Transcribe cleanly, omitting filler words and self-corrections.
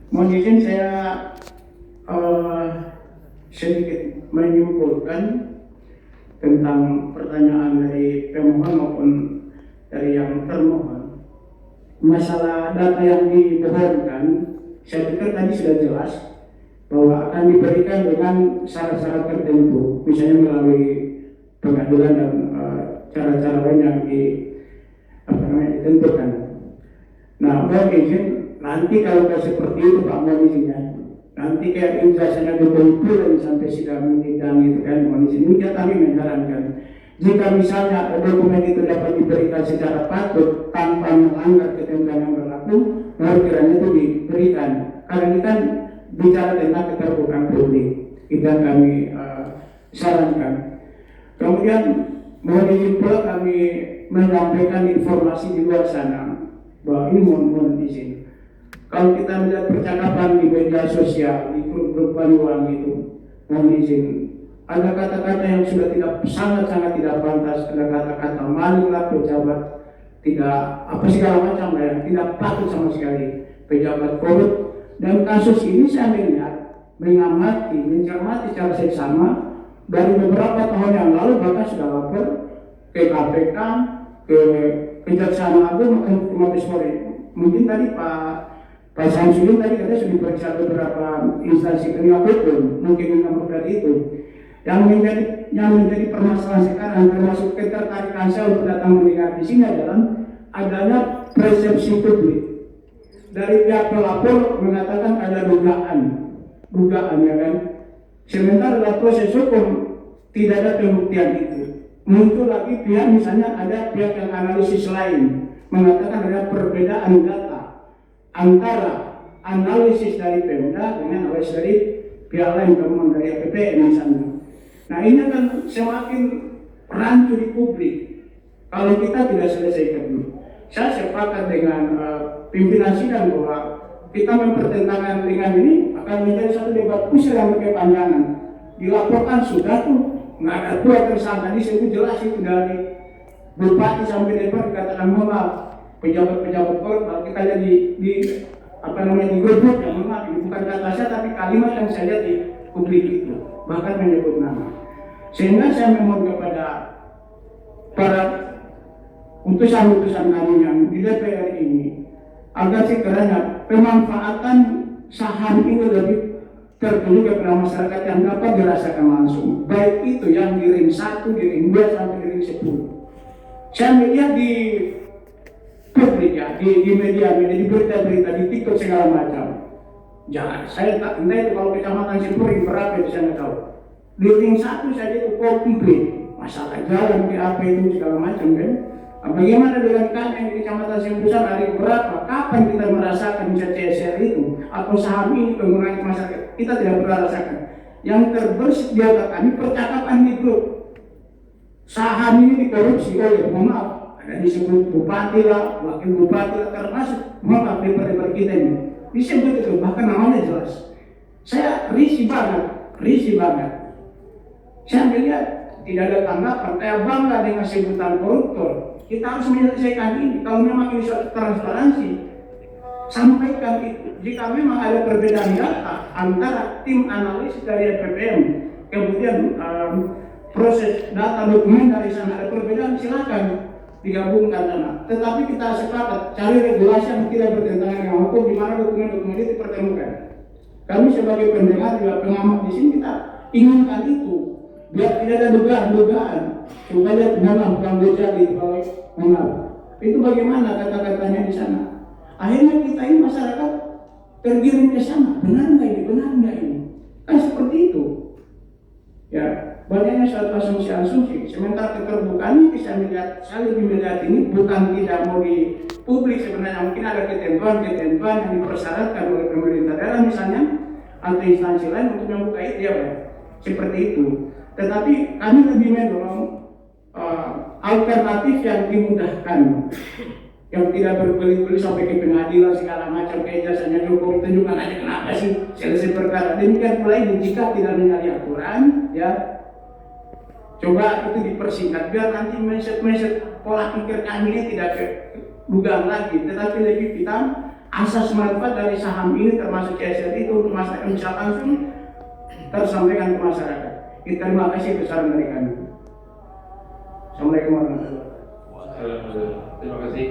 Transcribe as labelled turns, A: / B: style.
A: Mohon izin saya sedikit menyimpulkan tentang pertanyaan dari pemohon maupun dari yang termohon. Masalah data yang dibohongkan, saya pikir tadi sudah jelas bahwa akan diberikan dengan syarat-syarat tertentu, misalnya melalui pengadilan dan cara-cara lain yang ditentukan. Nah, mohon izin nanti kalau seperti itu Pak, mohon izinnya. Nanti kayak ijazahnya betul-betul sampai sidang sidang itu kan, mohon izin. Ini kami menyarankan jika misalnya dokumen itu dapat diberikan secara patut tanpa melanggar ketentuan yang berlaku, maka kiranya itu diberikan. Karena ini kan bicara tentang keterbukaan publik, itu yang kami sarankan. Kemudian mohon izin pula kami menyampaikan informasi di luar sana bahwa ini mohon izin. Kalau kita melihat percakapan di media sosial, di grup-grup Banyuwangi itu, mohon izin, ada kata-kata yang sudah sangat-sangat tidak pantas, ada kata-kata maling lah pejabat, tidak apa segala macam ya, tidak patut sama sekali pejabat korup. Dan kasus ini saya melihat, mencermati secara seksama dari beberapa tahun yang lalu, bahkan sudah lapor ke KPK, ke Kejaksaan Agung, ke Mabes Polri. Mungkin tadi Pak Samsudin tadi katanya sudah diperiksa beberapa instansi penegak hukum, mungkin nomor dari itu. Yang menjadi permasalahan sekarang, termasuk ketertarikan saya untuk datang mendengar di sini adalah adanya persepsi publik. Dari pihak pelapor mengatakan ada dugaan ya kan. Sementara dalam proses hukum tidak ada pembuktian itu. Muncul lagi pihak, misalnya ada pihak yang analisis lain mengatakan ada perbedaan data antara analisis dari Pemda dengan analisis dari pihak lain, kemudian dari APBN misalnya. Nah ini akan semakin rancu di publik kalau kita tidak selesaikan dulu. Saya sepakat dengan pimpinan sidang bahwa kita mempertentangkan dengan ini akan menjadi satu debat kusir yang berkepanjangan. Dilaporkan sudah tuh, nggak ada dua tersangka, disebut jelas itu dari bupati sampai DPR dikatakan maaf. Pejabat-pejabat kalau kita lihat di grup yang maaf, bukan kata saya tapi kalimat yang saya lihat di publik itu, bahkan menyebut nama. Sehingga saya memohon kepada para utusan-utusan kami yang di DPR ini agar sekiranya pemanfaatan saham ini lebih tertuju kepada masyarakat yang dapat dirasakan langsung, baik itu yang di ring 1, di ring 2 sampai di ring 10. Saya melihat di publik ya, di media, di berita-berita, di TikTok segala macam. Jangan, saya tak entah itu kalau kecamatan Simpuri berapa itu saya nggak tahu. Di ring 1 saja itu komplit, masalah jalan, apa itu segala macam kan. Bagaimana dengan kami yang di kecamatan Simpuri hari berapa? Kapan kita merasakan bisa CSR itu atau saham ini mengurangi masyarakat? Kita tidak pernah rasakan. Yang terbersih di otak kami percakapan di grup. Saham ini dikorupsi oleh, mohon maaf, ada disebut bupati lah, wakil bupati lah, termasuk maaf DPR kita ini disebut itu, bahkan namanya jelas. Saya risih banget. Saya melihat tidak ada tanggapan. Saya bangga dengan sebutan koruptor. Kita harus menyelesaikan ini. Kalau memang ini suatu transparansi, sampaikan itu. Jika memang ada perbedaan data antara tim analisis dari FPPM, kemudian proses data dokumen dari sana ada perbedaan, silakan digabungkan sana. Tetapi kita sepakat cari regulasi yang tidak bertentangan dengan hukum, di mana dokumen-dokumen itu dipertemukan. Kami sebagai pendengar juga pengamat di sini kita inginkan itu, biar tidak ada dugaan-dugaan. Coba lihat nama Bang Gojali kalau itu bagaimana kata-katanya di sana. Akhirnya kita ini masyarakat tergiring ke sana. Benar nggak ini? Kan seperti itu. Ya, banyaknya suatu asumsi-asumsi. Sementara keterbukaan ini bisa melihat, saya lebih melihat ini bukan tidak mau di publik sebenarnya. Mungkin ada ketentuan yang dipersyaratkan oleh pemerintah daerah misalnya atau instansi lain untuk membuka itu ya Pak. Seperti itu. Tetapi kami lebih mendorong alternatif yang dimudahkan, yang tidak berbelit-belit sampai ke pengadilan segala macam, kayak jasanya Jokowi tunjukkan aja kenapa sih selesai perkara. Demikian pula ini jika tidak menyalahi aturan, ya coba itu dipersingkat biar nanti mindset pola pikir kami ini tidak dugaan lagi, tetapi lebih kita asas manfaat dari saham ini termasuk CSR itu untuk masyarakat bisa langsung tersampaikan ke masyarakat. Terima kasih besar dari kami. Assalamualaikum warahmatullahi wabarakatuh.
B: Terima kasih.